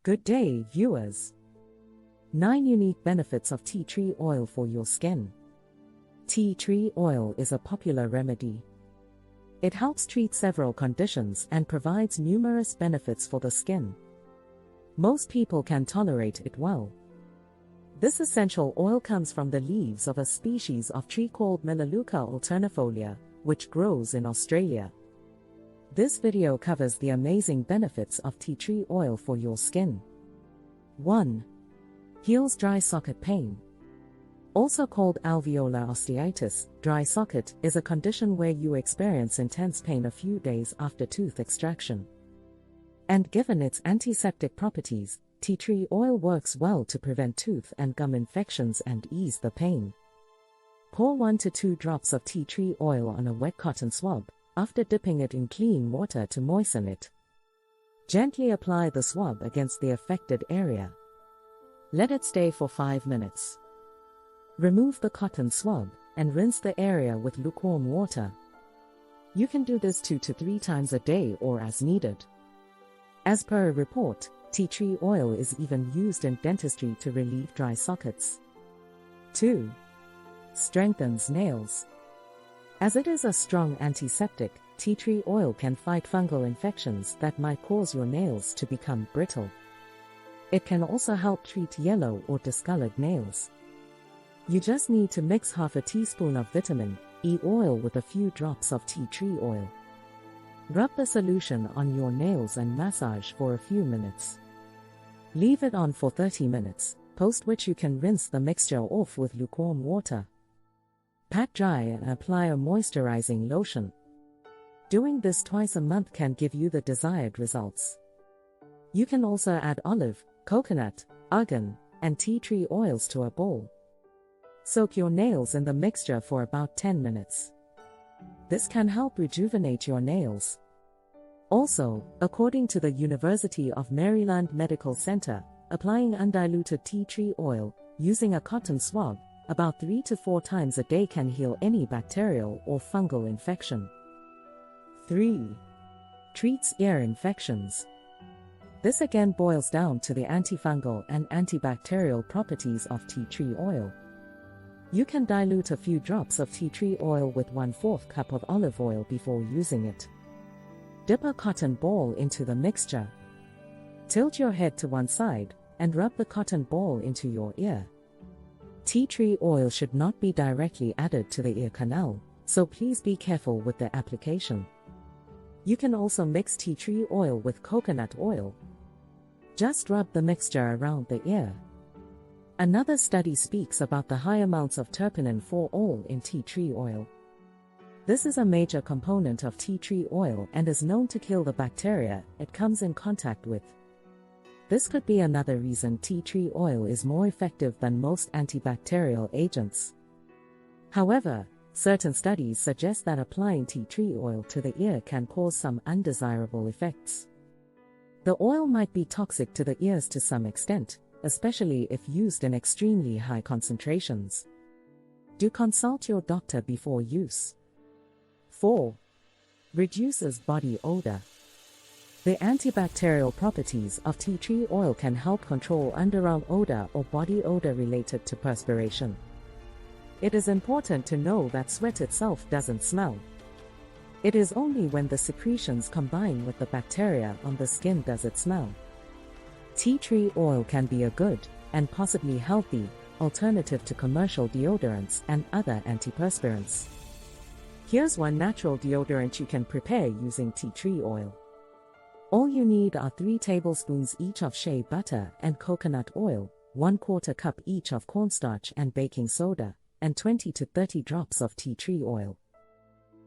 Good day, viewers. 9 unique benefits of tea tree oil for your skin. Tea tree oil is a popular remedy. It helps treat several conditions and provides numerous benefits for the skin. Most people can tolerate it well. This essential oil comes from the leaves of a species of tree called Melaleuca alternifolia, which grows in Australia. This video covers the amazing benefits of tea tree oil for your skin. 1. Heals dry socket pain. Also called alveolar osteitis, dry socket is a condition where you experience intense pain a few days after tooth extraction. And given its antiseptic properties, tea tree oil works well to prevent tooth and gum infections and ease the pain. Pour 1 to 2 drops of tea tree oil on a wet cotton swab, after dipping it in clean water to moisten it. Gently apply the swab against the affected area. Let it stay for 5 minutes. Remove the cotton swab and rinse the area with lukewarm water. You can do this 2 to 3 times a day or as needed. As per a report, tea tree oil is even used in dentistry to relieve dry sockets. 2. Strengthens nails. As it is a strong antiseptic, tea tree oil can fight fungal infections that might cause your nails to become brittle. It can also help treat yellow or discolored nails. You just need to mix half a teaspoon of vitamin E oil with a few drops of tea tree oil. Rub the solution on your nails and massage for a few minutes. Leave it on for 30 minutes, post which you can rinse the mixture off with lukewarm water. Pat dry and apply a moisturizing lotion. Doing this twice a month can give you the desired results. You can also add olive, coconut, argan, and tea tree oils to a bowl. Soak your nails in the mixture for about 10 minutes. This can help rejuvenate your nails. Also, according to the University of Maryland Medical Center, applying undiluted tea tree oil, using a cotton swab, about 3 to 4 times a day can heal any bacterial or fungal infection. 3. Treats ear infections. This again boils down to the antifungal and antibacterial properties of tea tree oil. You can dilute a few drops of tea tree oil with 1/4 cup of olive oil before using it. Dip a cotton ball into the mixture. Tilt your head to one side and rub the cotton ball into your ear. Tea tree oil should not be directly added to the ear canal, so please be careful with the application. You can also mix tea tree oil with coconut oil. Just rub the mixture around the ear. Another study speaks about the high amounts of terpenin in tea tree oil. This is a major component of tea tree oil and is known to kill the bacteria it comes in contact with. This could be another reason tea tree oil is more effective than most antibacterial agents. However, certain studies suggest that applying tea tree oil to the ear can cause some undesirable effects. The oil might be toxic to the ears to some extent, especially if used in extremely high concentrations. Do consult your doctor before use. 4. Reduces body odor. The antibacterial properties of tea tree oil can help control underarm odor or body odor related to perspiration. It is important to know that sweat itself doesn't smell. It is only when the secretions combine with the bacteria on the skin does it smell. Tea tree oil can be a good, and possibly healthy, alternative to commercial deodorants and other antiperspirants. Here's one natural deodorant you can prepare using tea tree oil. All you need are 3 tablespoons each of shea butter and coconut oil, 1/4 cup each of cornstarch and baking soda, and 20 to 30 drops of tea tree oil.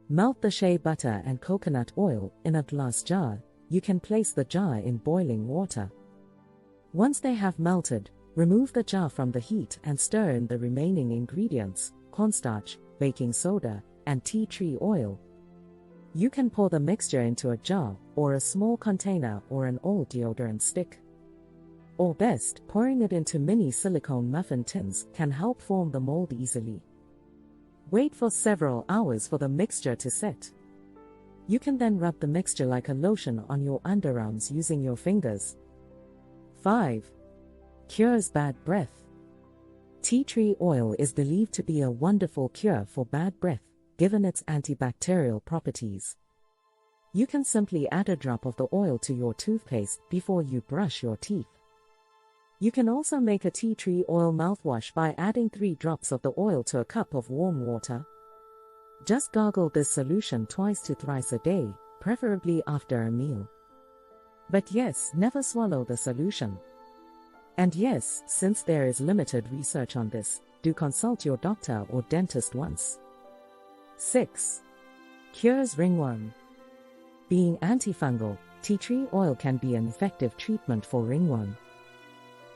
Melt the shea butter and coconut oil in a glass jar. You can place the jar in boiling water. Once they have melted, remove the jar from the heat and stir in the remaining ingredients, cornstarch, baking soda, and tea tree oil. You can pour the mixture into a jar, or a small container or an old deodorant stick. Or best, pouring it into mini silicone muffin tins can help form the mold easily. Wait for several hours for the mixture to set. You can then rub the mixture like a lotion on your underarms using your fingers. 5. Cures bad breath. Tea tree oil is believed to be a wonderful cure for bad breath, given its antibacterial properties. You can simply add a drop of the oil to your toothpaste before you brush your teeth. You can also make a tea tree oil mouthwash by adding 3 drops of the oil to a cup of warm water. Just gargle this solution twice to thrice a day, preferably after a meal. But yes, never swallow the solution. And yes, since there is limited research on this, do consult your doctor or dentist once. 6. Cures ringworm. Being antifungal, tea tree oil can be an effective treatment for ringworm.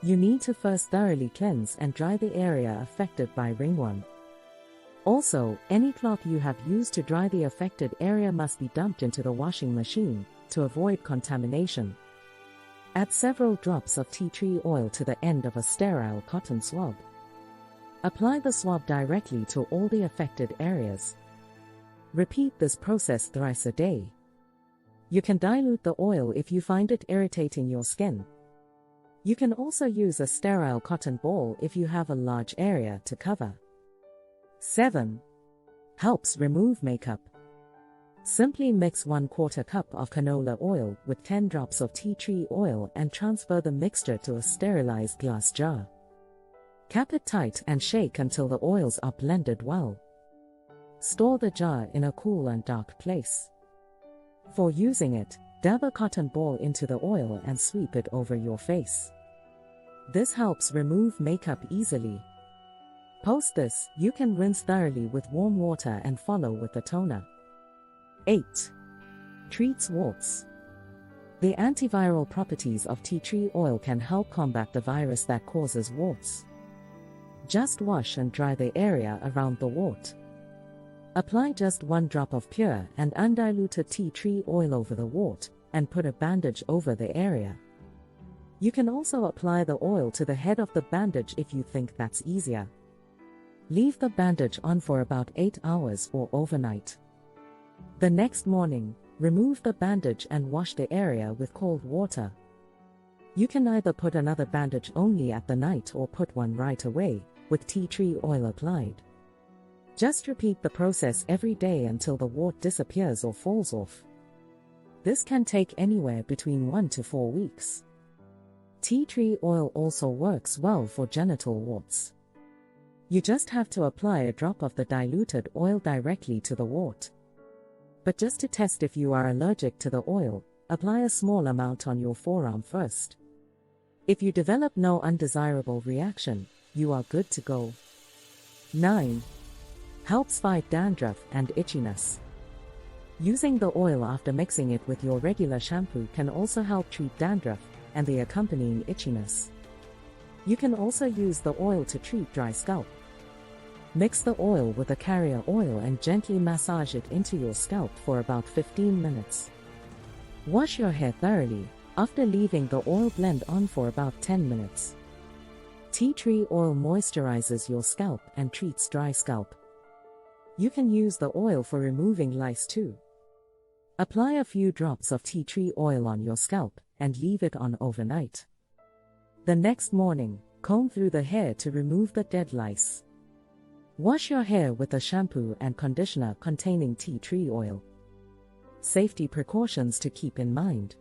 You need to first thoroughly cleanse and dry the area affected by ringworm. Also, any cloth you have used to dry the affected area must be dumped into the washing machine to avoid contamination. Add several drops of tea tree oil to the end of a sterile cotton swab. Apply the swab directly to all the affected areas. Repeat this process thrice a day. You can dilute the oil if you find it irritating your skin. You can also use a sterile cotton ball if you have a large area to cover. 7. Helps remove makeup. Simply mix 1/4 cup of canola oil with 10 drops of tea tree oil and transfer the mixture to a sterilized glass jar. Cap it tight and shake until the oils are blended well. Store the jar in a cool and dark place. For using it, dab a cotton ball into the oil and sweep it over your face. This helps remove makeup easily. Post this, you can rinse thoroughly with warm water and follow with a toner. 8. Treats warts. The antiviral properties of tea tree oil can help combat the virus that causes warts. Just wash and dry the area around the wart. Apply just 1 drop of pure and undiluted tea tree oil over the wart, and put a bandage over the area. You can also apply the oil to the head of the bandage if you think that's easier. Leave the bandage on for about 8 hours or overnight. The next morning, remove the bandage and wash the area with cold water. You can either put another bandage only at the night or put one right away, with tea tree oil applied. Just repeat the process every day until the wart disappears or falls off. This can take anywhere between 1 to 4 weeks. Tea tree oil also works well for genital warts. You just have to apply a drop of the diluted oil directly to the wart. But just to test if you are allergic to the oil, apply a small amount on your forearm first. If you develop no undesirable reaction, you are good to go. 9. Helps fight dandruff and itchiness. Using the oil after mixing it with your regular shampoo can also help treat dandruff and the accompanying itchiness. You can also use the oil to treat dry scalp. Mix the oil with a carrier oil and gently massage it into your scalp for about 15 minutes. Wash your hair thoroughly, after leaving the oil blend on for about 10 minutes. Tea tree oil moisturizes your scalp and treats dry scalp. You can use the oil for removing lice too. Apply a few drops of tea tree oil on your scalp and leave it on overnight. The next morning, comb through the hair to remove the dead lice. Wash your hair with a shampoo and conditioner containing tea tree oil. Safety precautions to keep in mind.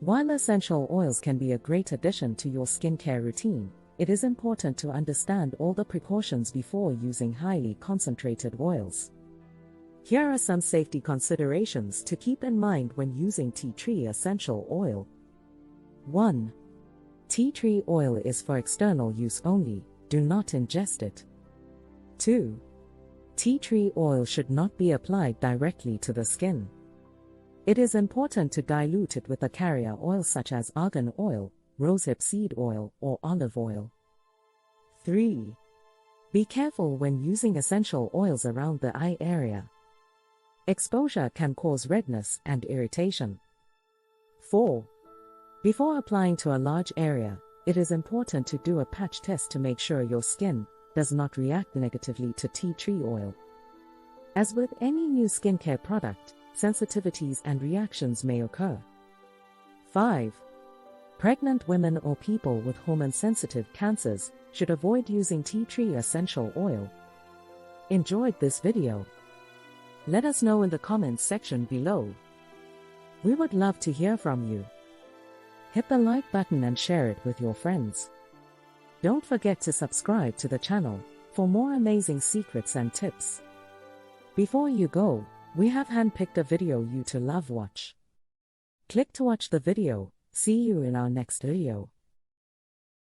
While essential oils can be a great addition to your skincare routine, it is important to understand all the precautions before using highly concentrated oils. Here are some safety considerations to keep in mind when using tea tree essential oil. 1. Tea tree oil is for external use only, do not ingest it. 2. Tea tree oil should not be applied directly to the skin. It is important to dilute it with a carrier oil such as argan oil, rosehip seed oil, or olive oil. 3. Be careful when using essential oils around the eye area. Exposure can cause redness and irritation. 4. Before applying to a large area, it is important to do a patch test to make sure your skin does not react negatively to tea tree oil. As with any new skincare product, sensitivities and reactions may occur. 5. Pregnant women or people with hormone-sensitive cancers should avoid using tea tree essential oil. Enjoyed this video? Let us know in the comments section below. We would love to hear from you. Hit the like button and share it with your friends. Don't forget to subscribe to the channel for more amazing secrets and tips. Before you go, we have handpicked a video you to love watch. Click to watch the video. See you in our next video.